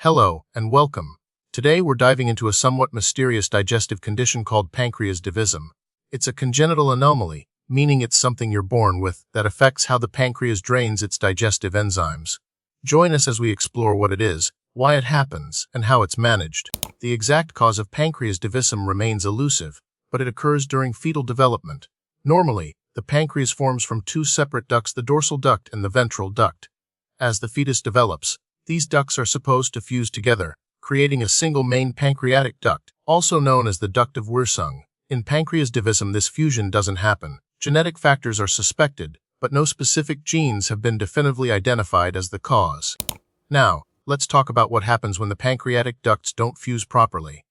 Hello, and welcome. Today we're diving into a somewhat mysterious digestive condition called Pancreas divisum. It's a congenital anomaly, meaning it's something you're born with, that affects how the pancreas drains its digestive enzymes. Join us as we explore what it is, why it happens, and how it's managed. The exact cause of Pancreas divisum remains elusive, but it occurs during fetal development. Normally, the pancreas forms from two separate ducts, the dorsal duct and the ventral duct. As the fetus develops, these ducts are supposed to fuse together, creating a single main pancreatic duct, also known as the duct of Wirsung. In Pancreas divisum, this fusion doesn't happen. Genetic factors are suspected, but no specific genes have been definitively identified as the cause. Now, let's talk about what happens when the pancreatic ducts don't fuse properly.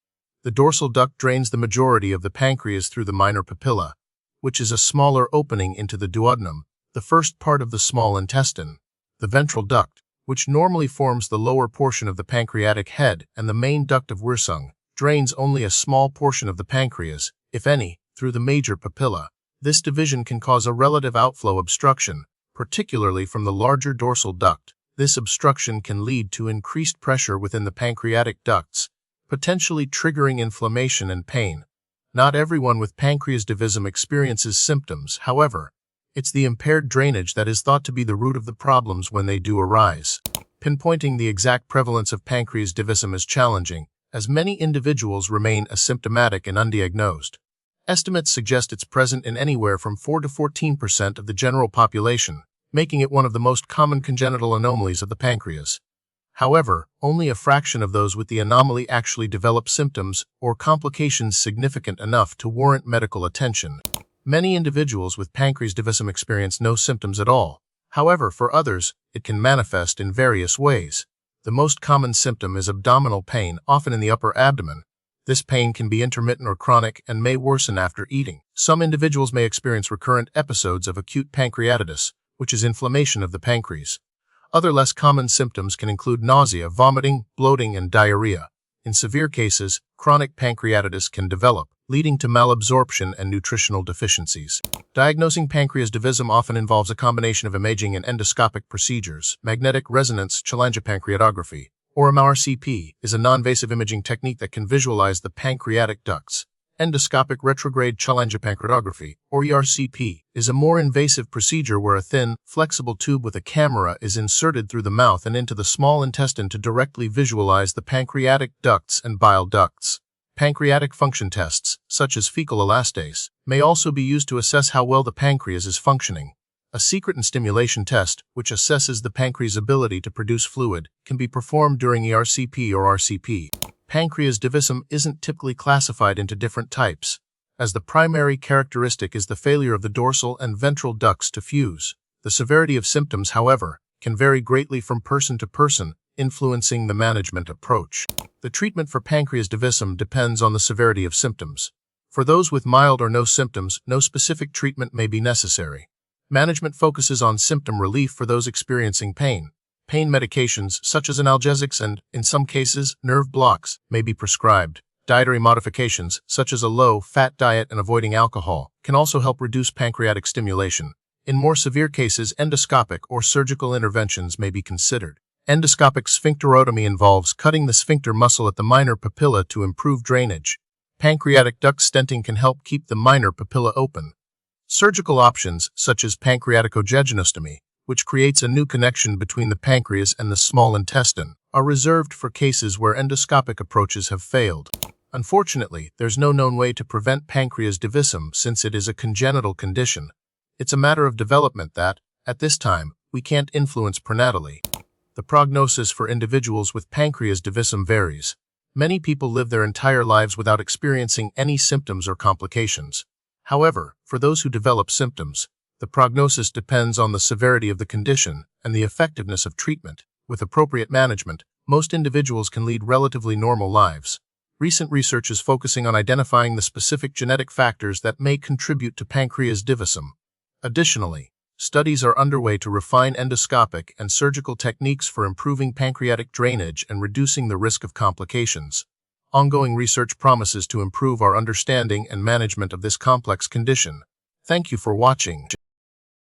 The dorsal duct drains the majority of the pancreas through the minor papilla, which is a smaller opening into the duodenum, the first part of the small intestine. The ventral duct, which normally forms the lower portion of the pancreatic head and the main duct of Wirsung, drains only a small portion of the pancreas, if any, through the major papilla. This division can cause a relative outflow obstruction, particularly from the larger dorsal duct. This obstruction can lead to increased pressure within the pancreatic ducts, potentially triggering inflammation and pain. Not everyone with Pancreas divisum experiences symptoms, however. It's the impaired drainage that is thought to be the root of the problems when they do arise. Pinpointing the exact prevalence of Pancreas divisum is challenging, as many individuals remain asymptomatic and undiagnosed. Estimates suggest it's present in anywhere from 4 to 14% of the general population, making it one of the most common congenital anomalies of the pancreas. However, only a fraction of those with the anomaly actually develop symptoms or complications significant enough to warrant medical attention. Many individuals with Pancreas divisum experience no symptoms at all. However, for others, it can manifest in various ways. The most common symptom is abdominal pain, often in the upper abdomen. This pain can be intermittent or chronic and may worsen after eating. Some individuals may experience recurrent episodes of acute pancreatitis, which is inflammation of the pancreas. Other less common symptoms can include nausea, vomiting, bloating, and diarrhea. In severe cases, chronic pancreatitis can develop, leading to malabsorption and nutritional deficiencies. Diagnosing Pancreas divisum often involves a combination of imaging and endoscopic procedures. Magnetic resonance cholangiopancreatography, or MRCP, is a non-invasive imaging technique that can visualize the pancreatic ducts. Endoscopic retrograde cholangiopancreatography, or ERCP, is a more invasive procedure where a thin, flexible tube with a camera is inserted through the mouth and into the small intestine to directly visualize the pancreatic ducts and bile ducts. Pancreatic function tests, such as fecal elastase, may also be used to assess how well the pancreas is functioning. A secretin stimulation test, which assesses the pancreas' ability to produce fluid, can be performed during ERCP or RCP. Pancreas divisum isn't typically classified into different types, as the primary characteristic is the failure of the dorsal and ventral ducts to fuse. The severity of symptoms, however, can vary greatly from person to person, influencing the management approach. The treatment for Pancreas divisum depends on the severity of symptoms. For those with mild or no symptoms, no specific treatment may be necessary. Management focuses on symptom relief for those experiencing pain. Pain medications, such as analgesics and, in some cases, nerve blocks, may be prescribed. Dietary modifications, such as a low-fat diet and avoiding alcohol, can also help reduce pancreatic stimulation. In more severe cases, endoscopic or surgical interventions may be considered. Endoscopic sphincterotomy involves cutting the sphincter muscle at the minor papilla to improve drainage. Pancreatic duct stenting can help keep the minor papilla open. Surgical options, such as pancreaticogegnostomy, which creates a new connection between the pancreas and the small intestine, are reserved for cases where endoscopic approaches have failed. Unfortunately, there's no known way to prevent Pancreas divisum since it is a congenital condition. It's a matter of development that, at this time, we can't influence prenatally. The prognosis for individuals with Pancreas divisum varies. Many people live their entire lives without experiencing any symptoms or complications. However, for those who develop symptoms, the prognosis depends on the severity of the condition and the effectiveness of treatment. With appropriate management, most individuals can lead relatively normal lives. Recent research is focusing on identifying the specific genetic factors that may contribute to Pancreas divisum. Additionally, studies are underway to refine endoscopic and surgical techniques for improving pancreatic drainage and reducing the risk of complications. Ongoing research promises to improve our understanding and management of this complex condition. Thank you for watching.